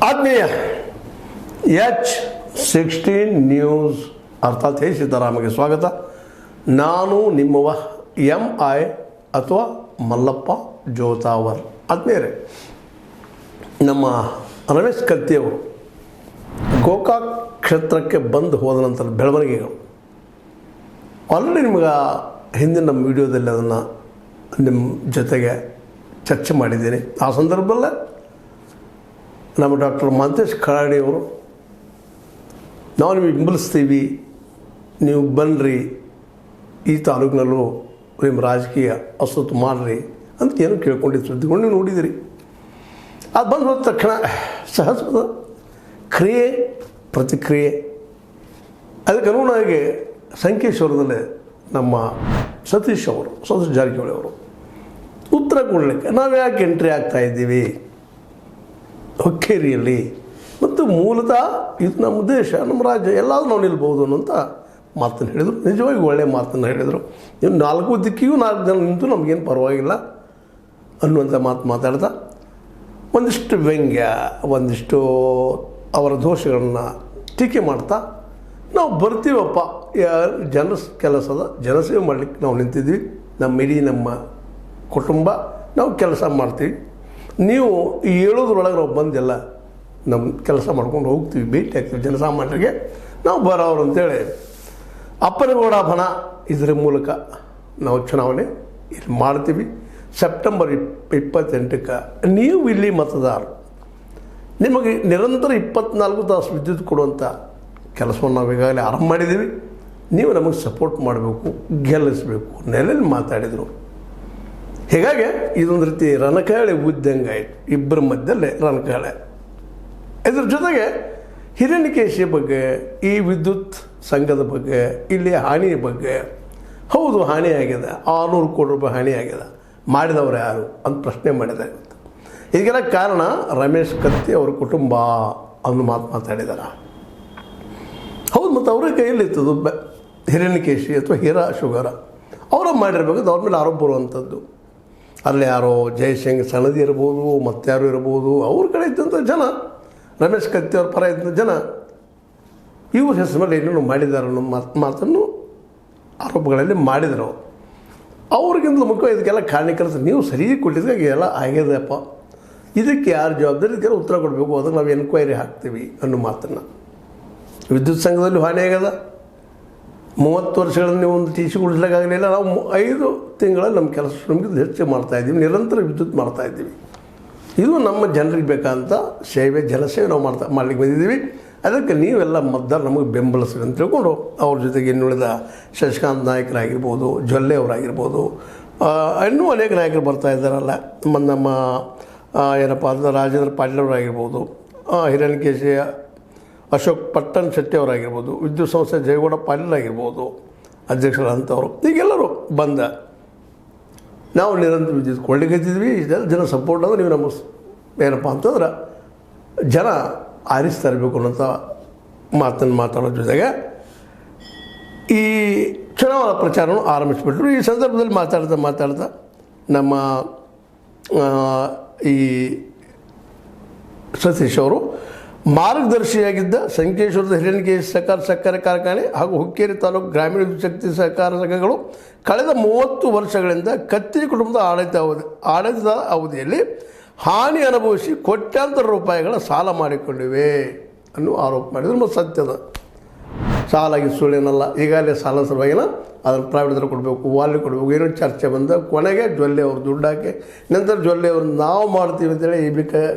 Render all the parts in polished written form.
ಆತ್ಮೀಯ H16 news ಅರ್ಥಾತ್ ಹೇ ಸೀತಾರಾಮಗೆ ಸ್ವಾಗತ. ನಾನು ನಿಮ್ಮವ MI ಅಥವಾ ಮಲ್ಲಪ್ಪ ಜೋತಾವರ್. ಆತ್ಮೀಯರೇ, ನಮ್ಮ ರಮೇಶ್ ಕತ್ತಿಯವರು ಗೋಕಾಕ್ ಕ್ಷೇತ್ರಕ್ಕೆ ಬಂದು ಹೋದ ನಂತರ ಬೆಳವಣಿಗೆಗಳು ಆಲ್ರೆಡಿ ನಿಮ್ಗೆ ಹಿಂದಿನ ನಮ್ಮ ವಿಡಿಯೋದಲ್ಲಿ ಅದನ್ನು ನಿಮ್ಮ ಜೊತೆಗೆ ಚರ್ಚೆ ಮಾಡಿದ್ದೀನಿ. ಆ ಸಂದರ್ಭದಲ್ಲೇ ನಮ್ಮ ಡಾಕ್ಟರ್ ಮಾಂತೇಶ್ ಖರಾಡಿಯವರು ನಾವು ನಿಮಗೆ ಬೆಂಬಲಿಸ್ತೀವಿ, ನೀವು ಬನ್ನಿರಿ, ಈ ತಾಲೂಕಿನಲ್ಲೂ ನಿಮ್ಮ ರಾಜಕೀಯ ಅಸತ್ತು ಮಾಡಿರಿ ಅಂತ ಏನು ಕೇಳ್ಕೊಂಡಿದ್ದು ಸುದ್ದಿಕೊಂಡು ನೀವು ನೋಡಿದಿರಿ. ಅದು ಬಂದು ಹೋದ ತಕ್ಷಣ ಸಹಜವಾದ ಕ್ರಿಯೆ ಪ್ರತಿಕ್ರಿಯೆ. ಅದಕ್ಕೆ ಅನುಗುಣವಾಗಿ ಸಂಕೇಶ್ವರದಲ್ಲೇ ನಮ್ಮ ಸತೀಶ್ ಜಾರಕಿಹೊಳಿ ಅವರು ಉತ್ತರ ಕೊಡಲಿಕ್ಕೆ ನಾವು ಯಾಕೆ ಎಂಟ್ರಿ ಆಗ್ತಾಯಿದ್ದೀವಿ ಹುಕ್ಕೇರಿಯಲ್ಲಿ, ಮತ್ತು ಮೂಲತಃ ಇದು ನಮ್ಮ ದೇಶ, ನಮ್ಮ ರಾಜ್ಯ, ಎಲ್ಲಾದರೂ ನಾವು ನಿಲ್ಬೋದು ಅನ್ನೋಂಥ ಮಾತನ್ನು ಹೇಳಿದರು. ನಿಜವಾಗಿ ಒಳ್ಳೆಯ ಮಾತನ್ನು ಹೇಳಿದರು. ನೀವು 4 ದಿಕ್ಕಿಗೂ 4 ಜನ ನಿಂತು ನಮಗೇನು ಪರವಾಗಿಲ್ಲ ಅನ್ನುವಂಥ ಮಾತಾಡ್ತಾ ಒಂದಿಷ್ಟು ವ್ಯಂಗ್ಯ, ಒಂದಿಷ್ಟು ಅವರ ದೋಷಗಳನ್ನು ಟೀಕೆ ಮಾಡ್ತಾ ನಾವು ಬರ್ತೀವಪ್ಪ, ಕೆಲಸದ ಜನಸೇವೆ ಮಾಡಲಿಕ್ಕೆ ನಾವು ನಿಂತಿದ್ವಿ, ನಮ್ಮ ಕುಟುಂಬ ನಾವು ಕೆಲಸ ಮಾಡ್ತೀವಿ, ನೀವು ಈ ಹೇಳೋದ್ರೊಳಗೆ ನಾವು ಬಂದೆಲ್ಲ ನಮ್ಮ ಕೆಲಸ ಮಾಡ್ಕೊಂಡು ಹೋಗ್ತೀವಿ, ಭೇಟಿ ಆಗ್ತೀವಿ ಜನಸಾಮಾನ್ಯರಿಗೆ, ನಾವು ಬರೋರು ಅಂತೇಳಿ ಅಪ್ಪನಗೌಡ ಬಣ ಇದರ ಮೂಲಕ ನಾವು ಚುನಾವಣೆ ಇಲ್ಲಿ ಮಾಡ್ತೀವಿ. ಸೆಪ್ಟೆಂಬರ್ 28ಕ್ಕೆ ನೀವು ಇಲ್ಲಿ ಮತದಾರರು, ನಿಮಗೆ ನಿರಂತರ 24 ತಾಸು ವಿದ್ಯುತ್ ಕೊಡುವಂಥ ಕೆಲಸವನ್ನು ನಾವು ಈಗಾಗಲೇ ಆರಂಭ ಮಾಡಿದ್ದೀವಿ. ನೀವು ನಮಗೆ ಸಪೋರ್ಟ್ ಮಾಡಬೇಕು, ಗೆಲ್ಲಿಸಬೇಕು ನೆಲೆಯಲ್ಲಿ ಮಾತಾಡಿದರು. ಹೀಗಾಗಿ ಇದೊಂದು ರೀತಿ ರಣಕಾಳೆ ಉದ್ದಂಗೆ ಆಯಿತು, ಇಬ್ಬರ ಮಧ್ಯದಲ್ಲೇ ರಣಕಾಳೆ. ಇದ್ರ ಜೊತೆಗೆ ಹಿರಣ್ಯಕೇಶಿಯ ಬಗ್ಗೆ, ಈ ವಿದ್ಯುತ್ ಸಂಘದ ಬಗ್ಗೆ, ಇಲ್ಲಿ ಹಾನಿಯ ಬಗ್ಗೆ, ಹೌದು ಹಾನಿಯಾಗಿದೆ, 600 ಕೋಟಿ ರೂಪಾಯಿ ಹಾನಿಯಾಗಿದೆ, ಮಾಡಿದವರು ಯಾರು ಅಂತ ಪ್ರಶ್ನೆ ಮಾಡಿದಾಗುತ್ತೆ. ಇದಕ್ಕೆಲ್ಲ ಕಾರಣ ರಮೇಶ್ ಕತ್ತಿ ಅವ್ರ ಕುಟುಂಬ ಅನ್ನೋ ಮಾತಾಡಿದಾರ. ಹೌದು, ಮತ್ತು ಅವರ ಕೈಯಲ್ಲಿತ್ತದು ಹಿರಣ್ಯಕೇಶಿ ಅಥವಾ ಹೀರಾ ಶುಗರ ಅವರ ಮಾಡಿರ್ಬೇಕು, ಅವ್ರ ಮೇಲೆ ಆರೋಪ ಬರುವಂಥದ್ದು. ಅಲ್ಲಿ ಯಾರೋ ಜಯಶಂಕರ್ ಸನದಿ ಇರ್ಬೋದು, ಮತ್ತಾರು ಇರ್ಬೋದು, ಅವ್ರ ಕಡೆ ಇದ್ದಂಥ ಜನ, ರಮೇಶ್ ಕತ್ತಿ ಅವ್ರ ಪರ ಇದ್ದಂಥ ಜನ ಇವ್ರ ಹೆಸರು ಮೇಲೆ ಏನೇನು ಮಾಡಿದ್ದಾರೆ ಅನ್ನೋ ಮಾತನ್ನು ಆರೋಪಗಳಲ್ಲಿ ಮಾಡಿದರು. ಅವ್ರಿಗಿಂತ ಮುಖ್ಯ ಇದಕ್ಕೆಲ್ಲ ಕಾರಣಕರ್ತ ನೀವು ಸರಿಯಾಗಿ ಕೊಟ್ಟಿದ್ದಾಗ ಎಲ್ಲ ಆಗ್ಯದಪ್ಪ, ಇದಕ್ಕೆ ಯಾರು ಜವಾಬ್ದಾರಿ, ಇದಕ್ಕೆಲ್ಲ ಉತ್ತರ ಕೊಡಬೇಕು, ಅದಕ್ಕೆ ನಾವು ಎನ್ಕ್ವೈರಿ ಹಾಕ್ತೀವಿ ಅನ್ನೋ ಮಾತನ್ನು. ವಿದ್ಯುತ್ ಸಂಘದಲ್ಲಿ ಹಾನಿ ಆಗ್ಯದ, 30 ವರ್ಷಗಳಲ್ಲಿ ನೀವು ಒಂದು ಟಿ ಸಿ ಕೊಡಿಸ್ಲಿಕ್ಕಾಗಲಿಲ್ಲ. ನಾವು 5 ತಿಂಗಳಲ್ಲಿ ನಮ್ಮ ಕೆಲಸ ನಮಗೆ ಹೆಚ್ಚು ಮಾಡ್ತಾಯಿದ್ದೀವಿ, ನಿರಂತರ ವಿದ್ಯುತ್ ಮಾಡ್ತಾಯಿದ್ದೀವಿ. ಇದು ನಮ್ಮ ಜನರಿಗೆ ಬೇಕಂತ ಸೇವೆ, ಜನಸೇವೆ ನಾವು ಮಾಡ್ಲಿಕ್ಕೆ ಬಂದಿದ್ದೀವಿ. ಅದಕ್ಕೆ ನೀವೆಲ್ಲ ಮತದಾರ ನಮಗೆ ಬೆಂಬಲಿಸ್ರಿ ಅಂತ ತಿಳ್ಕೊಂಡು ಅವ್ರ ಜೊತೆಗೆ ಇನ್ನುಳಿದ ಶಶಿಕಾಂತ್ ನಾಯಕರಾಗಿರ್ಬೋದು, ಜೊಲ್ಲೆ ಅವರಾಗಿರ್ಬೋದು, ಇನ್ನೂ ಅನೇಕ ನಾಯಕರು ಬರ್ತಾ ಇದ್ದಾರಲ್ಲ, ನಮ್ಮ ಏನಪ್ಪ ಅಂದ್ರೆ ರಾಜೇಂದ್ರ ಪಾಟೀಲ್ ಅವರಾಗಿರ್ಬೋದು, ಹಿರಣ್ಯಕೇಶಿ ಅಶೋಕ್ ಪಟ್ಟಣ್ ಶೆಟ್ಟಿ ಅವರಾಗಿರ್ಬೋದು, ವಿದ್ಯುತ್ ಸಂಸ್ಥೆ ಜಯಗೌಡ ಪಾಟೀಲ್ ಆಗಿರ್ಬೋದು ಅಧ್ಯಕ್ಷರಂಥವ್ರು, ಈಗೆಲ್ಲರೂ ಬಂದ ನಾವು ನಿರಂತರ ವಿದ್ಯುತ್ ಕೊಳ್ಳಿಗತ್ತಿದ್ವಿ. ಇದೆಲ್ಲ ಜನ ಸಪೋರ್ಟ್ ಅಂದರೆ ನೀವು ನಮ್ಮ ಏನಪ್ಪ ಅಂತಂದ್ರೆ ಜನ ಆರಿಸ್ತಾ ಇರಬೇಕು ಅನ್ನೋಂಥ ಮಾತನ್ನು ಮಾತಾಡೋ ಜೊತೆಗೆ ಈ ಚುನಾವಣಾ ಪ್ರಚಾರವನ್ನು ಆರಂಭಿಸಿಬಿಟ್ರು. ಈ ಸಂದರ್ಭದಲ್ಲಿ ಮಾತಾಡ್ತಾ ನಮ್ಮ ಈ ಸತೀಶ್ ಅವರು ಮಾರ್ಗದರ್ಶಿಯಾಗಿದ್ದ ಸಂಕೇಶ್ವರದ ಹಿರಣ್ಯಕೇಶಿ ಸಕ್ಕರೆ ಕಾರ್ಖಾನೆ ಹಾಗೂ ಹುಕ್ಕೇರಿ ತಾಲೂಕು ಗ್ರಾಮೀಣ ವಿದ್ಯುತ್ ಶಕ್ತಿ ಸಹಕಾರ ಸಂಘಗಳು ಕಳೆದ 30 ವರ್ಷಗಳಿಂದ ಕತ್ತಿ ಕುಟುಂಬದ ಆಡಳಿತದ ಅವಧಿಯಲ್ಲಿ ಹಾನಿ ಅನುಭವಿಸಿ ಕೋಟ್ಯಾಂತರ ರೂಪಾಯಿಗಳ ಸಾಲ ಮಾಡಿಕೊಂಡಿವೆ ಅನ್ನೋ ಆರೋಪ ಮಾಡಿದ್ರು. ಮತ್ತು ಸತ್ಯದ ಸಾಲಾಗಿ ಸುಳ್ಳೇನಲ್ಲ, ಈಗಾಗಲೇ ಸಾಲ ಸಲುವಾಗಿನ ಅದನ್ನು ಪ್ರೈವೇಟ್ದಲ್ಲಿ ಕೊಡಬೇಕು, ವಾಲಿ ಕೊಡಬೇಕು, ಏನೋ ಚರ್ಚೆ ಬಂದ ಕೊನೆಗೆ ಜೊಲ್ಲೆ ಅವರು ದುಡ್ಡು ಹಾಕಿ ನಂತರ ಜೊಲ್ಲೆ ಅವರು ನಾವು ಮಾಡ್ತೀವಿ ಅಂತೇಳಿ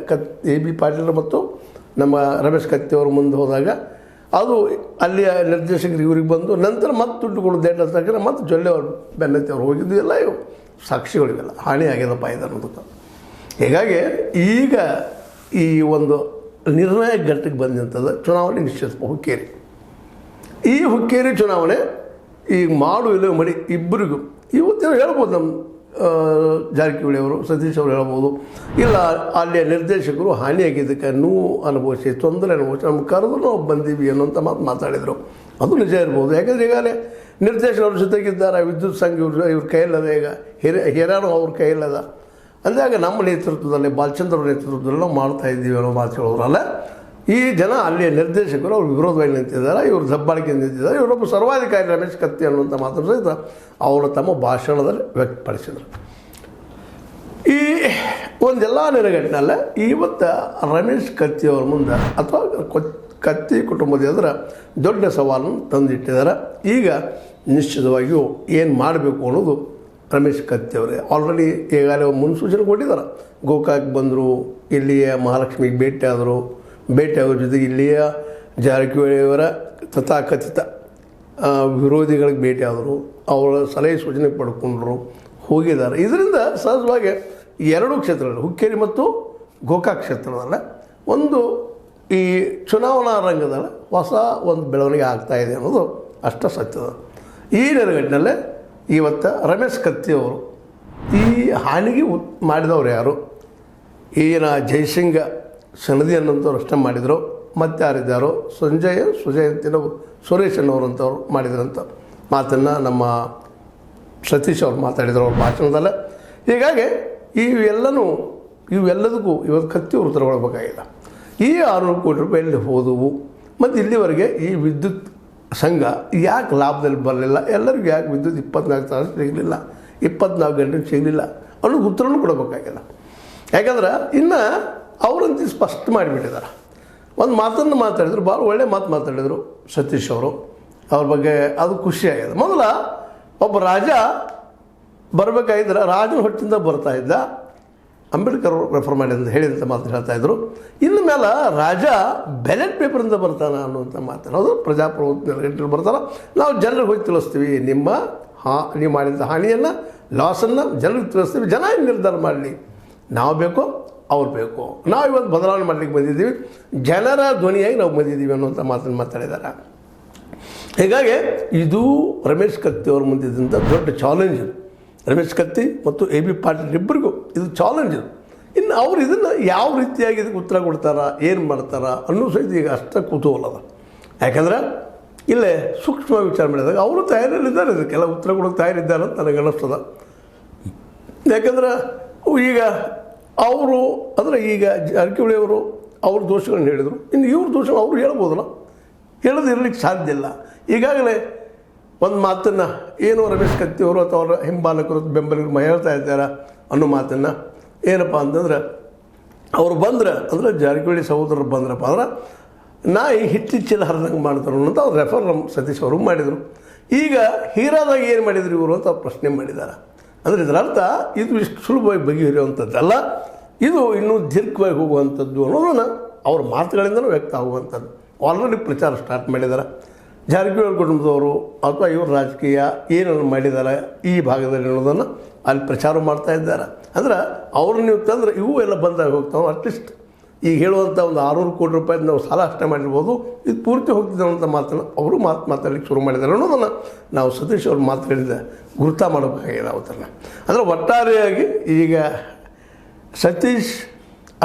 AB ಪಾಟೀಲ್ ಮತ್ತು ನಮ್ಮ ರಮೇಶ್ ಕತ್ತಿ ಅವರು ಮುಂದೆ ಹೋದಾಗ ಅದು ಅಲ್ಲಿಯ ನಿರ್ದೇಶಕರು ಇವ್ರಿಗೆ ಬಂದು ನಂತರ ಮತ್ತೆ ದುಡ್ಡು ಕೊಡೋದು ಡೇಟ್ ತಕ್ಕ ಮತ್ತು ಜೊಲ್ಲೆ ಅವರು ಬೆನ್ನತ್ತಿ ಅವ್ರು ಹೋಗಿದ್ದು ಎಲ್ಲ ಇವು ಸಾಕ್ಷಿಗಳಿವೆಲ್ಲ ಹಾನಿ ಆಗ್ಯದಪ್ಪ ಇದು ಅನ್ನೋದಕ್ಕೆ. ಹೀಗಾಗಿ ಈಗ ಈ ಒಂದು ನಿರ್ಣಾಯಕ ಘಟ್ಟಕ್ಕೆ ಬಂದಂಥದ್ದು ಚುನಾವಣೆ ನಿಶ್ಚಿತ ಹುಕ್ಕೇರಿ. ಈ ಹುಕ್ಕೇರಿ ಚುನಾವಣೆ ಈಗ ಮಾಡು ಇಲ್ಲ ಮಡಿ ಇಬ್ಬರಿಗೂ ಇವತ್ತೇನು ಹೇಳ್ಬೋದು, ನಮ್ಮ ಜಾರಕಿಹೊಳಿ ಅವರು ಸತೀಶ್ ಅವರು ಹೇಳ್ಬೋದು, ಇಲ್ಲ ಅಲ್ಲಿಯ ನಿರ್ದೇಶಕರು ಹಾನಿಯಾಗಿದ್ದಕ್ಕೆ ನೋವು ಅನುಭವಿಸಿ ತೊಂದರೆ ಅನುಭವಿಸಿ ನಮ್ಗೆ ಕರೆದು ನಾವು ಬಂದೀವಿ ಅನ್ನೋಂಥ ಮಾತಾಡಿದರು. ಅದು ನಿಜ ಇರ್ಬೋದು. ಯಾಕಂದರೆ ಈಗಾಗಲೇ ನಿರ್ದೇಶಕರ ಜೊತೆಗಿದ್ದಾರೆ, ವಿದ್ಯುತ್ ಸಂಘ ಇವ್ರ ಕೈಯಲ್ಲದ, ಈಗ ಹಿರಾನು ಅವ್ರ ಕೈಯಲ್ಲದ, ಅಂದಾಗ ನಮ್ಮ ನೇತೃತ್ವದಲ್ಲಿ ಬಾಲಚಂದ್ರ ಅವ್ರ ನೇತೃತ್ವದಲ್ಲಿ ನಾವು ಮಾಡ್ತಾ ಇದ್ದೀವಿ ಅನ್ನೋ ಮಾತು ಹೇಳೋರಲ್ಲ. ಈ ಜನ ಅಲ್ಲಿಯ ನಿರ್ದೇಶಕರು ಅವ್ರು ವಿರೋಧವಾಗಿ ನಿಂತಿದ್ದಾರೆ, ಇವರು ದಬ್ಬಾಳಿಕೆ ನಿಂತಿದ್ದಾರೆ. ಇವರೊಬ್ಬ ಸರ್ವಾಧಿಕಾರಿ ರಮೇಶ್ ಕತ್ತಿ ಅನ್ನುವಂಥ ಮಾತು ಸಹಿತ ಅವರು ತಮ್ಮ ಭಾಷಣದಲ್ಲಿ ವ್ಯಕ್ತಪಡಿಸಿದರು. ಈ ಒಂದೆಲ್ಲ ನೆಲೆಗಟ್ಟಿನಲ್ಲ ಇವತ್ತು ರಮೇಶ್ ಕತ್ತಿ ಅವ್ರ ಮುಂದೆ ಅಥವಾ ಕತ್ತಿ ಕುಟುಂಬದ ಎದುರ ದೊಡ್ಡ ಸವಾಲನ್ನು ತಂದಿಟ್ಟಿದ್ದಾರೆ. ಈಗ ನಿಶ್ಚಿತವಾಗಿಯೂ ಏನು ಮಾಡಬೇಕು ಅನ್ನೋದು ರಮೇಶ್ ಕತ್ತಿ ಅವರೇ ಆಲ್ರೆಡಿ ಈಗಾಗಲೇ ಮುನ್ಸೂಚನೆ ಕೊಟ್ಟಿದ್ದಾರೆ. ಗೋಕಾಕ್ ಬಂದರು, ಇಲ್ಲಿಯ ಮಹಾಲಕ್ಷ್ಮಿಗೆ ಭೇಟಿಯಾದರು, ಭೇಟಿಯಾಗೋ ಜೊತೆಗೆ ಇಲ್ಲಿಯ ಜಾರಕಿಹೊಳಿಯವರ ತಥಾಕಥಿತ ವಿರೋಧಿಗಳಿಗೆ ಭೇಟಿಯಾದರು, ಅವರ ಸಲಹೆ ಸೂಚನೆ ಪಡ್ಕೊಂಡ್ರು, ಹೋಗಿದ್ದಾರೆ. ಇದರಿಂದ ಸಹಜವಾಗಿ ಎರಡೂ ಕ್ಷೇತ್ರಗಳು ಹುಕ್ಕೇರಿ ಮತ್ತು ಗೋಕಾಕ್ ಕ್ಷೇತ್ರದಲ್ಲ ಒಂದು ಈ ಚುನಾವಣಾ ರಂಗದಲ್ಲಿ ಹೊಸ ಒಂದು ಬೆಳವಣಿಗೆ ಆಗ್ತಾಯಿದೆ ಅನ್ನೋದು ಅಷ್ಟ ಸತ್ಯದ. ಈ ನೆಲೆಗಟ್ಟಿನಲ್ಲೇ ಇವತ್ತು ರಮೇಶ್ ಕತ್ತಿ ಅವರು ಈ ಹಾನಿಗೆ ಮಾಡಿದವರು ಯಾರು, ಈಗಿನ ಜಯಸಿಂಗ ಸನದಿ ಅನ್ನೋಂಥವ್ರು ಅಷ್ಟೇ ಮಾಡಿದರು, ಮತ್ತು ಯಾರಿದ್ದಾರೋ ಸುಜಯ್ ಅಂತಿನ ಸುರೇಶ್ ಅನ್ನೋರಂಥವ್ರು ಮಾಡಿದ್ರಂಥ ಮಾತನ್ನು ನಮ್ಮ ಸತೀಶ್ ಅವ್ರು ಮಾತಾಡಿದ್ರು ಅವ್ರ ಭಾಷಣದಲ್ಲೇ. ಹೀಗಾಗಿ ಇವೆಲ್ಲದಕ್ಕೂ ಇವತ್ತು ಕತ್ತಿ ಅವರು ಉತ್ತರ ಕೊಡಬೇಕಾಗಿಲ್ಲ. ಈ 600 ಕೋಟಿ ರೂಪಾಯಿ ಎಲ್ಲಿ ಹೋದವು ಮತ್ತು ಇಲ್ಲಿವರೆಗೆ ಈ ವಿದ್ಯುತ್ ಸಂಘ ಯಾಕೆ ಲಾಭದಲ್ಲಿ ಬರಲಿಲ್ಲ, ಎಲ್ಲರಿಗೂ ಯಾಕೆ ವಿದ್ಯುತ್ 24 ತಾಸು ಸಿಗಲಿಲ್ಲ, 24 ಗಂಟೆ ಸಿಗಲಿಲ್ಲ ಅನ್ನೋದು ಉತ್ತರನೂ ಕೊಡಬೇಕಾಗಿಲ್ಲ. ಯಾಕಂದ್ರೆ ಇನ್ನು ಅವರಂತೂ ಸ್ಪಷ್ಟ ಮಾಡಿಬಿಟ್ಟಿದ್ದಾರೆ. ಒಂದು ಮಾತನ್ನು ಮಾತಾಡಿದ್ರು, ಭಾಳ ಒಳ್ಳೆಯ ಮಾತು ಮಾತಾಡಿದರು ಸತೀಶ್ ಅವರು. ಅವ್ರ ಬಗ್ಗೆ ಅದು ಖುಷಿಯಾಗಿದೆ. ಮೊದಲ ಒಬ್ಬ ರಾಜ ಬರಬೇಕಾಗಿದ್ರೆ ರಾಜನ ಹೊಟ್ಟಿಂದ ಬರ್ತಾ ಇದ್ದ, ಅಂಬೇಡ್ಕರ್ ಅವರು ರೆಫರ್ ಮಾಡಿ ಅಂತ ಹೇಳಿದಂಥ ಮಾತು ಹೇಳ್ತಾಯಿದ್ರು. ಇನ್ನು ಮೇಲೆ ರಾಜ ಬ್ಯಾಲೆಟ್ ಪೇಪರಿಂದ ಬರ್ತಾನೆ ಅನ್ನುವಂಥ ಮಾತನ್ನು ಅದು ಪ್ರಜಾಪ್ರಭುತ್ವ ಬರ್ತಾರೆ. ನಾವು ಜನರಿಗೆ ಹೋಗಿ ತಿಳಿಸ್ತೀವಿ, ನೀವು ಮಾಡಿದಂಥ ಹಾನಿಯನ್ನು ಲಾಸನ್ನು ಜನರಿಗೆ ತಿಳಿಸ್ತೀವಿ, ಜನ ನಿರ್ಧಾರ ಮಾಡಲಿ, ನಾವು ಬೇಕೋ ಅವ್ರು ಬೇಕು, ನಾವು ಇವತ್ತು ಬದಲಾವಣೆ ಮಾಡಲಿಕ್ಕೆ ಬಂದಿದ್ದೀವಿ, ಜನರ ಧ್ವನಿಯಾಗಿ ನಾವು ಬಂದಿದ್ದೀವಿ ಅನ್ನುವಂಥ ಮಾತನ್ನು ಮಾತಾಡಿದ್ದಾರೆ. ಹೀಗಾಗಿ ಇದು ರಮೇಶ್ ಕತ್ತಿ ಅವ್ರ ಮುಂದಿದ್ದಂಥ ದೊಡ್ಡ ಚಾಲೆಂಜ್. ರಮೇಶ್ ಕತ್ತಿ ಮತ್ತು ಎ ಬಿ ಪಾಟೀಲ್ ಇಬ್ಬರಿಗೂ ಇದು ಚಾಲೆಂಜ್. ಇನ್ನು ಅವ್ರು ಇದನ್ನು ಯಾವ ರೀತಿಯಾಗಿ ಇದಕ್ಕೆ ಉತ್ತರ ಕೊಡ್ತಾರಾ, ಏನು ಮಾಡ್ತಾರಾ ಅನ್ನೋ ಸಹಿತ ಈಗ ಅಷ್ಟೇ ಕುತೂಹಲ ಅದ. ಯಾಕಂದ್ರೆ ಇಲ್ಲೇ ಸೂಕ್ಷ್ಮ ವಿಚಾರ ಮಾಡಿದಾಗ ಅವರು ತಯಾರಿದ್ದಾರೆ, ಇದಕ್ಕೆಲ್ಲ ಉತ್ತರ ಕೊಡೋಕ್ಕೆ ತಯಾರಿದ್ದಾರೆ ಅಂತ ನನಗೆ ಅನ್ನಿಸ್ತದ. ಯಾಕಂದ್ರೆ ಈಗ ಅವರು ಅಂದರೆ ಈಗ ಜಾರಕಿಹೊಳಿಯವರು ಅವ್ರ ದೋಷಗಳನ್ನ ಹೇಳಿದರು, ಇನ್ನು ಇವ್ರ ದೋಷಗಳು ಅವರು ಹೇಳ್ಬೋದಲ್ಲ, ಹೇಳೋದಿರಲಿಕ್ಕೆ ಸಾಧ್ಯ ಇಲ್ಲ. ಈಗಾಗಲೇ ಒಂದು ಮಾತನ್ನು ಏನು ರಮೇಶ್ ಕತ್ತಿ ಅವರು ಅಥವಾ ಅವರ ಹಿಂಬಾಲಕರು ಬೆಂಬಲಿಗರು ಹೇಳ್ತಾ ಇದ್ದಾರೆ ಅನ್ನೋ ಮಾತನ್ನು ಏನಪ್ಪ ಅಂತಂದ್ರೆ ಅವ್ರು ಬಂದ್ರೆ ಅಂದರೆ ಜಾರಕಿಹೊಳಿ ಸಹೋದರರು ಬಂದ್ರಪ್ಪ ಅಂದ್ರೆ ನಾಯಿ ಹಿಟ್ಟಿಚ್ಚಿಲ್ಲ ಹರಿದಂಗೆ ಮಾಡ್ತಾರೆ ಅಂತ ಅವ್ರು ರೆಫರ್ ನಮ್ಮ ಸತೀಶ್ ಅವರು ಮಾಡಿದರು. ಈಗ ಹೀರಾದಾಗ ಏನು ಮಾಡಿದ್ರು ಇವರು ಅಂತ ಅವ್ರು ಪ್ರಶ್ನೆ ಮಾಡಿದ್ದಾರೆ. ಅಂದರೆ ಇದರ ಅರ್ಥ ಇದು ಇಷ್ಟು ಸುಲಭವಾಗಿ ಬಗೆಹರಿಯುವಂಥದ್ದಲ್ಲ, ಇದು ಇನ್ನೂ ದೀರ್ಘವಾಗಿ ಹೋಗುವಂಥದ್ದು ಅನ್ನೋದನ್ನು ಅವ್ರ ಮಾತುಗಳಿಂದಲೂ ವ್ಯಕ್ತ ಆಗುವಂಥದ್ದು. ಆಲ್ರೆಡಿ ಪ್ರಚಾರ ಸ್ಟಾರ್ಟ್ ಮಾಡಿದ್ದಾರೆ. ಜಾರಕಿಹೊಳಿ ಕುಟುಂಬದವರು ಅಥವಾ ಇವರು ರಾಜಕೀಯ ಏನನ್ನು ಮಾಡಿದ್ದಾರೆ ಈ ಭಾಗದಲ್ಲಿ ಅನ್ನೋದನ್ನು ಅಲ್ಲಿ ಪ್ರಚಾರ ಮಾಡ್ತಾ ಇದ್ದಾರೆ. ಅಂದ್ರೆ ಅವ್ರು ನೀವು ತಂದ್ರೆ ಇವು ಎಲ್ಲ ಬಂದಾಗ ಹೋಗ್ತಾವೆ. ಅಟ್ಲೀಸ್ಟ್ ಈಗ ಹೇಳುವಂಥ ಒಂದು 600 ಕೋಟಿ ರೂಪಾಯಿ ನಾವು ಸಾಲ ಅಷ್ಟೇ ಮಾಡಿರ್ಬೋದು, ಇದು ಪೂರ್ತಿ ಹೋಗ್ತಿದ್ದೆ ಅನ್ನೋಂಥ ಮಾತನ್ನು ಅವರು ಮಾತಾಡಲಿಕ್ಕೆ ಶುರು ಮಾಡಿದ್ದಾರೆ ಅನ್ನೋದನ್ನು ನಾವು ಸತೀಶ್ ಅವ್ರ ಮಾತುಗಳಿಂದ ಗುರುತ ಮಾಡಬೇಕಾಗಿದೆ ಅವತ್ತನ್ನು. ಅಂದರೆ ಒಟ್ಟಾರೆಯಾಗಿ ಈಗ ಸತೀಶ್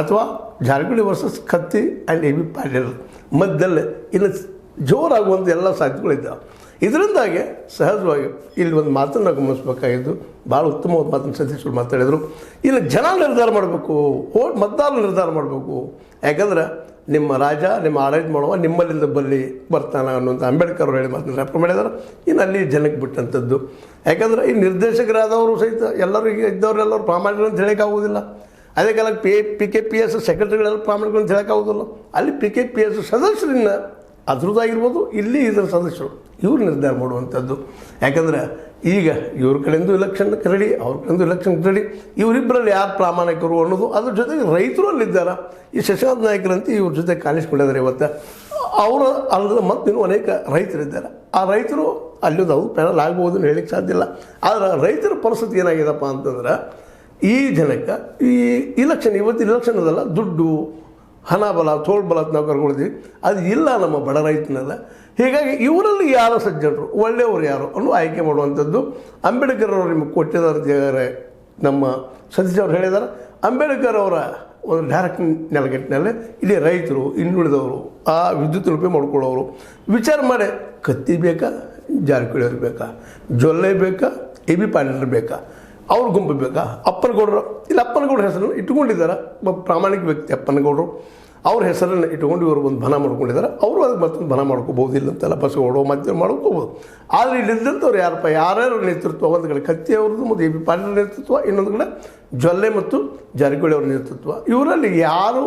ಅಥವಾ Jarkiholi versus Katti and A B Patil ಮಧ್ಯದಲ್ಲಿ ಇನ್ನು ಜೋರಾಗುವಂಥ ಎಲ್ಲ ಸಾಧ್ಯತೆಗಳಿದ್ದಾವೆ. ಇದರಿಂದಾಗಿ ಸಹಜವಾಗಿ ಇಲ್ಲಿ ಒಂದು ಮಾತನ್ನು ಗಮನಿಸಬೇಕಾಗಿದ್ದು, ಭಾಳ ಉತ್ತಮವಾದ ಮಾತನ್ನು ಸತೀಶ್ವರು ಮಾತಾಡಿದರು. ಇಲ್ಲಿ ಜನ ನಿರ್ಧಾರ ಮಾಡಬೇಕು, ಮತದಾರರು ನಿರ್ಧಾರ ಮಾಡಬೇಕು. ಯಾಕಂದ್ರೆ ನಿಮ್ಮ ರಾಜ ನಿಮ್ಮ ಆಡಳಿತ ಮಾಡುವ ನಿಮ್ಮಲ್ಲಿಂದ ಬರ್ತಾನೆ ಅನ್ನುವಂಥ ಅಂಬೇಡ್ಕರ್ ಅವರು ಹೇಳಿ ಮಾತನ್ನು ರೆಫರ್ ಮಾಡಿದ್ದಾರೆ. ಇನ್ನು ಅಲ್ಲಿ ಜನಕ್ಕೆ ಬಿಟ್ಟಂಥದ್ದು. ಯಾಕಂದರೆ ಈ ನಿರ್ದೇಶಕರಾದವರು ಸಹಿತ ಎಲ್ಲರಿಗೂ ಇದ್ದವರೆಲ್ಲರೂ ಪ್ರಾಮಾಣಿಕರು ಅಂತ ಹೇಳೋಕ್ಕಾಗೋದಿಲ್ಲ. ಅದೇ ಕಾಲಕ್ಕೆ PKPS ಸೆಕ್ರೆಟರಿಗಳೆಲ್ಲ ಪ್ರಾಮಾಣಿಕರು ಅಂತ ಹೇಳೋಕ್ಕಾಗೋದಿಲ್ಲ. ಅಲ್ಲಿ PKPS ಸದಸ್ಯರನ್ನ ಅದ್ರದ್ದಾಗಿರ್ಬೋದು, ಇಲ್ಲಿ ಇದರ ಸದಸ್ಯರು ಇವರು ನಿರ್ಧಾರ ಮಾಡುವಂಥದ್ದು. ಯಾಕಂದರೆ ಈಗ ಇವ್ರ ಕಡೆಯಿಂದ ಇಲೆಕ್ಷನ್ಗೆ ರೆಡಿ, ಅವ್ರ ಕಡೆಯಿಂದ ಇಲೆಕ್ಷನ್ಗೆ ರೆಡಿ, ಇವರಿಬ್ಬರಲ್ಲಿ ಯಾರು ಪ್ರಾಮಾಣಿಕರು ಅನ್ನೋದು. ಅದ್ರ ಜೊತೆಗೆ ರೈತರು ಅಲ್ಲಿದ್ದಾರೆ. ಈ ಶಶಾಂತ್ ನಾಯಕರಂತೆ ಇವ್ರ ಜೊತೆ ಕಾಣಿಸ್ಕೊಂಡಿದ್ದಾರೆ ಇವತ್ತು. ಅವರು ಅಲ್ಲದ ಮತ್ತು ಇನ್ನೂ ಅನೇಕ ರೈತರಿದ್ದಾರೆ. ಆ ರೈತರು ಅಲ್ಲಿಂದ ಅವ್ರು ಪ್ಯಾನಲ್ ಆಗ್ಬೋದು ಅಂತ ಹೇಳಲಿಕ್ಕೆ ಸಾಧ್ಯ ಇಲ್ಲ. ಆದರೆ ರೈತರ ಪರಿಸ್ಥಿತಿ ಏನಾಗಿದೆಪ್ಪ ಅಂತಂದ್ರೆ ಈ ಜನಕ್ಕೆ ಈ ಇವತ್ತು ಇಲೆಕ್ಷನ್ ಅದಲ್ಲ, ದುಡ್ಡು ಹಣ ಬಲ ತೋಳ್ಬಲ ನಾವು ಕರ್ಕೊಳ್ತೀವಿ, ಅದು ಇಲ್ಲ ನಮ್ಮ ಬಡ ರೈತನೆಲ್ಲ. ಹೀಗಾಗಿ ಇವರಲ್ಲಿ ಯಾರು ಸಜ್ಜನರು ಒಳ್ಳೆಯವರು ಯಾರು ಅನ್ನೋ ಆಯ್ಕೆ ಮಾಡುವಂಥದ್ದು. ಅಂಬೇಡ್ಕರ್ ಅವರು ನಿಮಗೆ ಕೊಟ್ಟಿದ್ದಾರೆ, ನಮ್ಮ ಸತೀಶ್ ಅವರು ಹೇಳಿದ್ದಾರೆ. ಅಂಬೇಡ್ಕರ್ ಅವರ ಒಂದು ಡೈರೆಕ್ಟ್ ನೆಲಗಟ್ಟಿನಲ್ಲಿ ಇಲ್ಲಿ ರೈತರು, ಇನ್ನುಳಿದವರು, ಆ ವಿದ್ಯುತ್ ಉಪಯೋಗ ಮಾಡ್ಕೊಳ್ಳೋರು ವಿಚಾರ ಮಾಡಿ ಕತ್ತಿ ಬೇಕಾ, ಜಾರಕಿಹೊಳಿ ಬೇಕಾ, ಜೊಲ್ಲೆ ಬೇಕಾ, ಎ ಬಿ ಪಾಟೀಲ್ ಬೇಕಾ, ಅವ್ರ ಗುಂಪು ಬೇಕಾ, ಅಪ್ಪನಗೌಡರು ಇಲ್ಲಿ ಅಪ್ಪನಗೌಡ್ರ ಹೆಸರನ್ನು ಇಟ್ಟುಕೊಂಡಿದ್ದಾರೆ. ಒಬ್ಬ ಪ್ರಾಮಾಣಿಕ ವ್ಯಕ್ತಿ ಅಪ್ಪನಗೌಡರು, ಅವ್ರ ಹೆಸರನ್ನು ಇಟ್ಟುಕೊಂಡು ಇವರು ಒಂದು ಬನ ಮಾಡ್ಕೊಂಡಿದ್ದಾರೆ. ಅವರು ಅದಕ್ಕೆ ಮತ್ತೊಂದು ಬನ ಮಾಡ್ಕೋಬೋದಿಲ್ಲ ಅಂತೆಲ್ಲ ಬಸಗೌಡರು ಮಧ್ಯ ಮಾಡ್ಕೋಬೋದು. ಆದರೆ ಇಲ್ಲಿದ್ದಂಥವ್ರು ಯಾರಪ್ಪ, ಯಾರ್ಯಾರ ನೇತೃತ್ವ, ಒಂದು ಕಡೆ ಕತ್ತಿ ಅವ್ರದ್ದು ಮತ್ತು ಎ ಬಿ ಪಾಟೀಲ್ ನೇತೃತ್ವ, ಇನ್ನೊಂದು ಕಡೆ ಜೊಲ್ಲೆ ಮತ್ತು ಜಾರಕಿಹೊಳಿ ಅವರ ನೇತೃತ್ವ, ಇವರಲ್ಲಿ ಯಾರು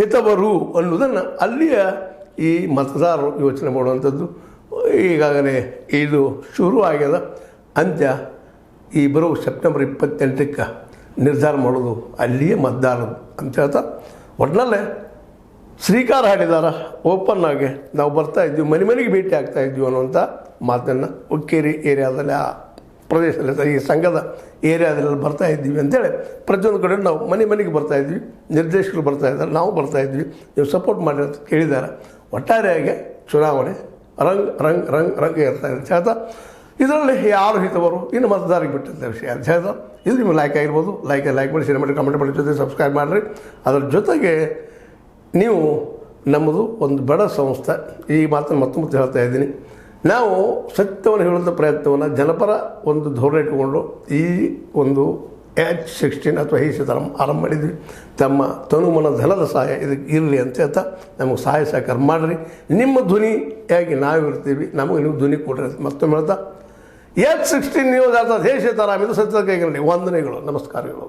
ಹಿತವರು ಅನ್ನೋದನ್ನು ಅಲ್ಲಿಯ ಈ ಮತದಾರರು ಯೋಚನೆ ಮಾಡುವಂಥದ್ದು. ಈಗಾಗಲೇ ಇದು ಶುರು ಆಗ್ಯದ, ಅಂತ್ಯ ಈ ಬರೋ ಸೆಪ್ಟೆಂಬರ್ 28ಕ್ಕೆ ನಿರ್ಧಾರ ಮಾಡೋದು ಅಲ್ಲಿಯೇ ಮತದಾರರು ಅಂತ ಹೇಳ್ತಾ ಒಟ್ಟಿನಲ್ಲೇ ಶ್ರೀಕಾರ ಹಾಡಿದಾರ ಓಪನ್ ಆಗಿ ನಾವು ಬರ್ತಾ ಇದ್ವಿ, ಮನೆ ಮನೆಗೆ ಭೇಟಿ ಆಗ್ತಾ ಇದ್ವಿ ಅನ್ನುವಂಥ ಮಾತನ್ನು ಹುಕ್ಕೇರಿ ಏರಿಯಾದಲ್ಲಿ ಆ ಪ್ರದೇಶದಲ್ಲಿ ಈ ಸಂಘದ ಏರಿಯಾದಲ್ಲಿ ಬರ್ತಾ ಇದ್ದೀವಿ ಅಂತೇಳಿ ಪ್ರತಿಯೊಂದು ಕಡೆ ನಾವು ಮನೆ ಮನೆಗೆ ಬರ್ತಾ ಇದ್ವಿ, ನಿರ್ದೇಶಕರು ಬರ್ತಾ ಇದ್ದಾರೆ, ನಾವು ಬರ್ತಾ ಇದ್ವಿ, ನೀವು ಸಪೋರ್ಟ್ ಮಾಡಿ ಅಂತ ಕೇಳಿದ್ದಾರೆ. ಒಟ್ಟಾರೆಯಾಗಿ ಚುನಾವಣೆ ರಂಗ್ ರಂಗ್ ರಂಗ್ ರಂಗ್ ಇರ್ತಾ ಇದೆ ಅಂತ ಹೇಳ್ತಾ ಇದರಲ್ಲಿ ಯಾರು ಹಿತವರು ಇನ್ನು ಮತದಾರರಿಗೆ ಬಿಟ್ಟಂಥ ವಿಷಯ ಅಂತ ಹೇಳ್ತಾ ಇದು ನಿಮಗೆ ಲೈಕ್ ಆಗಿರ್ಬೋದು. ಲೈಕ್ ಮಾಡಿ, ಶೇರ್ ಮಾಡಿ, ಕಮೆಂಟ್ ಮಾಡಿ, ಜೊತೆ ಸಬ್ಸ್ಕ್ರೈಬ್ ಮಾಡಿರಿ. ಅದರ ಜೊತೆಗೆ ನೀವು ನಮ್ಮದು ಒಂದು ಬಡ ಸಂಸ್ಥೆ, ಈ ಮಾತನ್ನು ಮತ್ತೊಮ್ಮೆ ಹೇಳ್ತಾ ಇದ್ದೀನಿ, ನಾವು ಸತ್ಯವನ್ನು ಹೇಳುವಂಥ ಪ್ರಯತ್ನವನ್ನು ಜನಪರ ಒಂದು ಧೋರಣೆ ಇಟ್ಟುಕೊಂಡು ಈ ಒಂದು H16 ಅಥವಾ ಹೀಸಿತರಂ ಆರಂಭ ಮಾಡಿದ್ವಿ. ತಮ್ಮ ತನುಮನ ಧನದ ಸಹಾಯ ಇದಕ್ಕೆ ಇರಲಿ ಅಂತ ಹೇಳ್ತಾ ನಮಗೆ ಸಹಾಯ ಸಹಕಾರ ಮಾಡಿರಿ. ನಿಮ್ಮ ಧ್ವನಿಯಾಗಿ ನಾವು ಇರ್ತೀವಿ, ನಮಗೆ ನೀವು ಧ್ವನಿ ಕೊಡ್ರಿ ಮತ್ತೊಮ್ಮೆ ಹೇಳ್ತಾ H16 ನ್ಯೂಸ್ ಅರ್ಥಾತ್ ಹೇ ಸೀತಾರಾಮ್ ಇದು ಸತ್ಯದ ಕೈಗಳಲ್ಲಿ ವಂದನೆಗಳು, ನಮಸ್ಕಾರಗಳು.